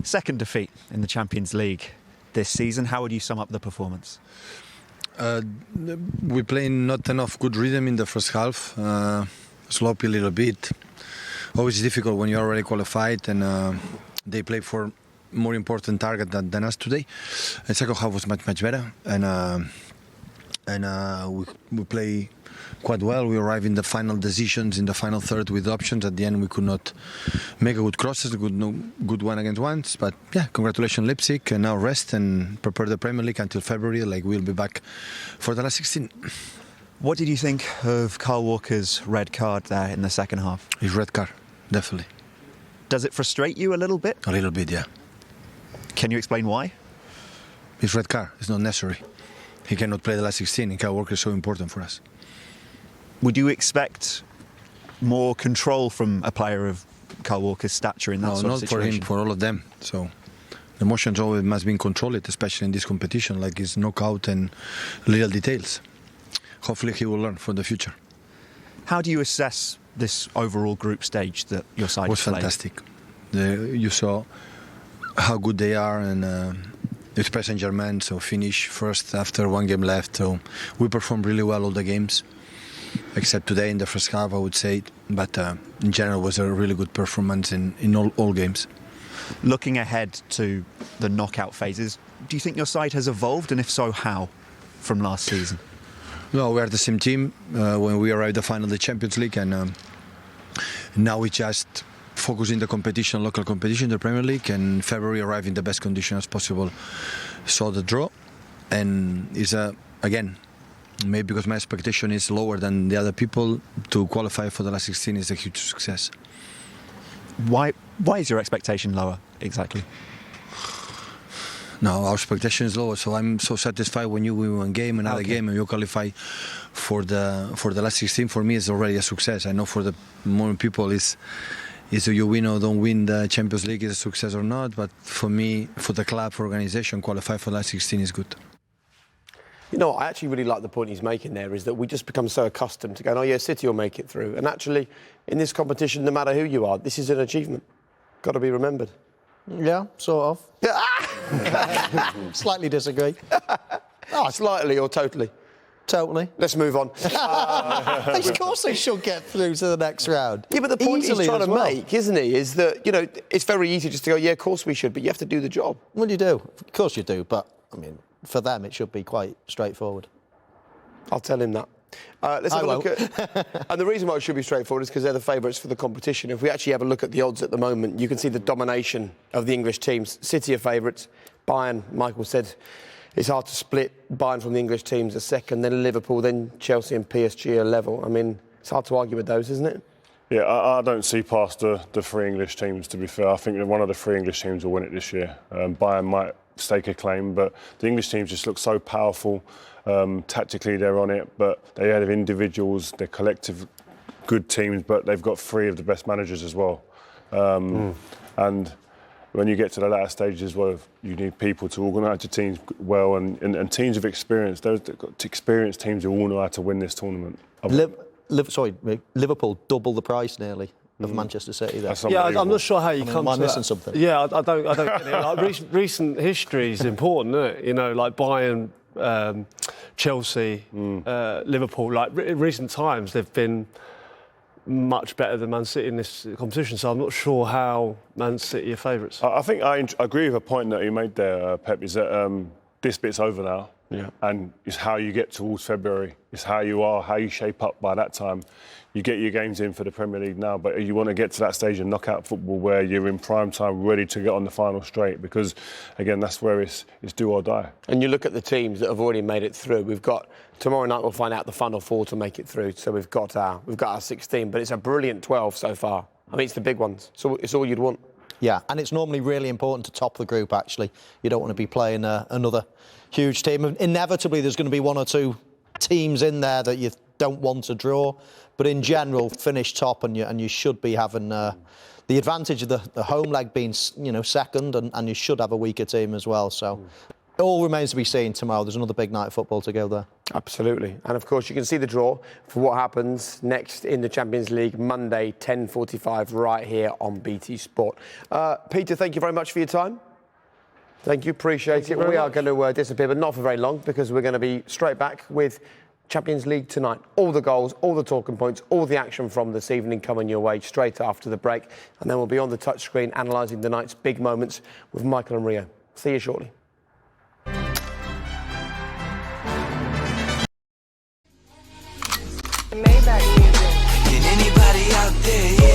Second defeat in the Champions League this season. How would you sum up the performance? We played not enough good rhythm in the first half. Sloppy a little bit. Always difficult when you're already qualified, and they play for more important target than us today. And second half was much better, and we play quite well. We arrived in the final decisions in the final third with options. At the end, we could not make a good crosses, good one against ones. But yeah, congratulations Leipzig, and now rest and prepare the Premier League until February. Like, we'll be back for the last 16. What did you think of Kyle Walker's red card there in the second half? His red card, definitely. Does it frustrate you a little bit? A little bit, yeah. Can you explain why? His red card is not necessary. He cannot play the last 16, and Kyle Walker is so important for us. Would you expect more control from a player of Kyle Walker's stature in that sort of situation? No, not for him, for all of them. So the emotions always must be controlled, especially in this competition, like his knockout and little details. Hopefully he will learn for the future. How do you assess this overall group stage that your side was played? Fantastic. You saw how good they are, and especially Saint-Germain, so finish first after one game left. So we performed really well all the games, except today in the first half, I would say. But in general, it was a really good performance in all games. Looking ahead to the knockout phases, do you think your side has evolved, and if so, how, from last season? No, we are the same team when we arrived at the final of the Champions League, and now we just focus in the competition, local competition, the Premier League, and February arrive in the best condition as possible. Saw the draw, and is again, maybe because my expectation is lower than the other people, to qualify for the last 16 is a huge success. Why is your expectation lower exactly? No, our expectation is lower, so I'm so satisfied when you win one game, another game, and you qualify for the last 16. For me, it's already a success. I know for the more people is you win or don't win the Champions League is a success or not, but for me, for the club, for organization, qualify for the last 16 is good. You know, I actually really like the point he's making there, is that we just become so accustomed to going, oh yeah, City will make it through. And actually, in this competition, no matter who you are, this is an achievement. Got to be remembered. Yeah, sort of. Slightly disagree. Oh, slightly or totally? Totally. Let's move on. Of course they should get through to the next round. Yeah, but the point Easily he's trying to well. make, isn't he, is that, you know, it's very easy just to go, yeah, of course we should, but you have to do the job. Well, you do. Of course you do. But, I mean, for them, it should be quite straightforward. I'll tell him that. Let's have a look at... And the reason why it should be straightforward is because they're the favourites for the competition. If we actually have a look at the odds at the moment, you can see the domination of the English teams. City are favourites. Bayern, Michael said, it's hard to split. Bayern from the English teams are second, then Liverpool, then Chelsea and PSG are level. I mean, it's hard to argue with those, isn't it? Yeah, I don't see past the three English teams, to be fair. I think that one of the three English teams will win it this year. Bayern might stake a claim, but the English teams just look so powerful. Tactically, they're on it, but they have individuals, they're collective good teams, but they've got three of the best managers as well. And when you get to the latter stages, well, you need people to organise your teams well, and teams of experience. Those experienced teams who all know how to win this tournament. Liverpool double the price nearly of Manchester City there. Yeah, I'm not sure how you come to am I missing something? Yeah, I don't get it. Like, recent history is important, isn't it? You know, like Bayern, Chelsea, Liverpool. Like recent times, they've been much better than Man City in this competition. So I'm not sure how Man City are favourites. I think I agree with a point that you made there, Pep. Is that this bit's over now. Yeah. And it's how you get towards February. It's how you are, how you shape up by that time. You get your games in for the Premier League now, but you want to get to that stage of knockout football where you're in prime time, ready to get on the final straight, because, again, that's where it's do or die. And you look at the teams that have already made it through. We've got, tomorrow night we'll find out the final four to make it through. So we've got our 16, but it's a brilliant 12 so far. I mean, it's the big ones. So it's all you'd want. Yeah, and it's normally really important to top the group, actually. You don't want to be playing another huge team. Inevitably, there's going to be one or two teams in there that you don't want to draw. But in general, finish top, and you should be having the advantage of the home leg being, second, and you should have a weaker team as well. So It all remains to be seen tomorrow. There's another big night of football to go there. Absolutely. And of course, you can see the draw for what happens next in the Champions League, Monday, 10:45, right here on BT Sport. Peter, thank you very much for your time. Thank you, appreciate it. We are going to disappear, but not for very long, because we're going to be straight back with Champions League tonight. All the goals, all the talking points, all the action from this evening coming your way straight after the break. And then we'll be on the touchscreen analysing the night's big moments with Michael and Rio. See you shortly. Maybach music. Can anybody out there